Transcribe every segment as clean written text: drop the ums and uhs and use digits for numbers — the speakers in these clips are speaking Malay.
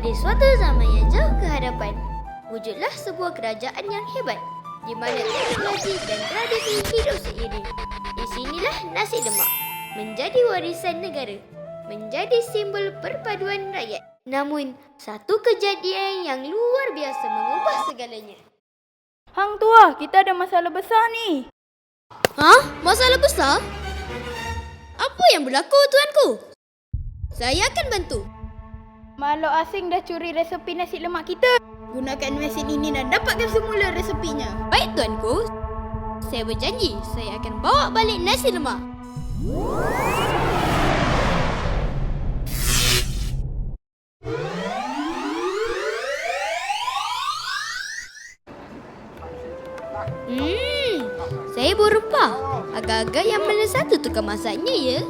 Di suatu zaman yang jauh ke hadapan, wujudlah sebuah kerajaan yang hebat di mana teknologi dan tradisi hidup seiring. Di sinilah nasi lemak menjadi warisan negara, menjadi simbol perpaduan rakyat. Namun, satu kejadian yang luar biasa mengubah segalanya. Hang Tua, kita ada masalah besar ni. Hah? Masalah besar? Apa yang berlaku, tuanku? Saya akan bantu. Makhluk asing dah curi resepi nasi lemak kita. Gunakan mesin ini dan dapatkan semula resepinya. Baik, tuanku. Saya berjanji, saya akan bawa balik nasi lemak. Saya berupah. Agak-agak yang mana satu tukar masaknya ya.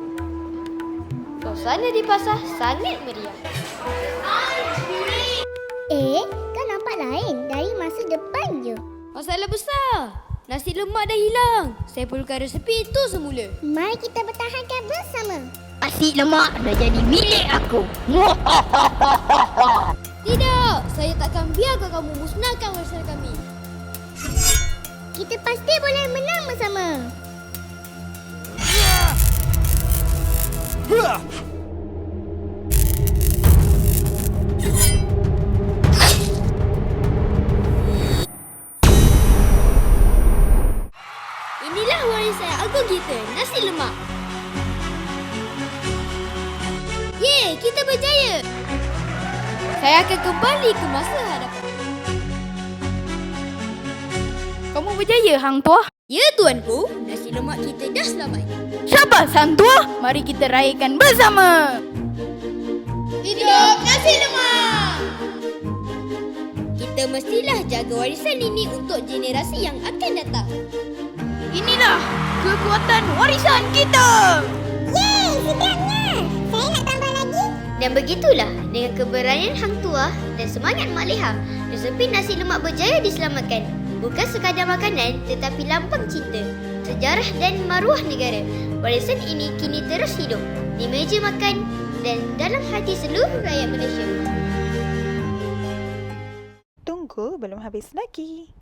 Suasana di pasar sangat meriah. Kan nampak lain dari masa depan je. Masalah besar. Nasi lemak dah hilang. Saya perlukan resepi itu semula. Mari kita bertahankan bersama. Nasi lemak dah jadi milik aku. Tidak, saya takkan biarkan kamu musnahkan warisan kami. Kita pasti boleh menang bersama. Inilah warisan agung kita, nasi lemak. Yeay, kita berjaya. Saya akan kembali ke masa hadapan. Kamu berjaya, Hang Tua. Ya, tuanku. Nasi lemak kita dah selamat. Syabas, Hang Tua. Mari kita rayakan bersama. Hidup nasi lemak! Kita mestilah jaga warisan ini untuk generasi yang akan datang. Inilah kekuatan warisan kita. Yeay, sedapnya. Saya nak tambah lagi. Dan begitulah, dengan keberanian Hang Tuah dan semangat Mak Leha, resepi nasi lemak berjaya diselamatkan. Bukan sekadar makanan, tetapi lambang cinta, sejarah dan maruah negara. Warisan ini kini terus hidup di meja makan dan dalam hati seluruh rakyat Malaysia. Tunggu, belum habis lagi.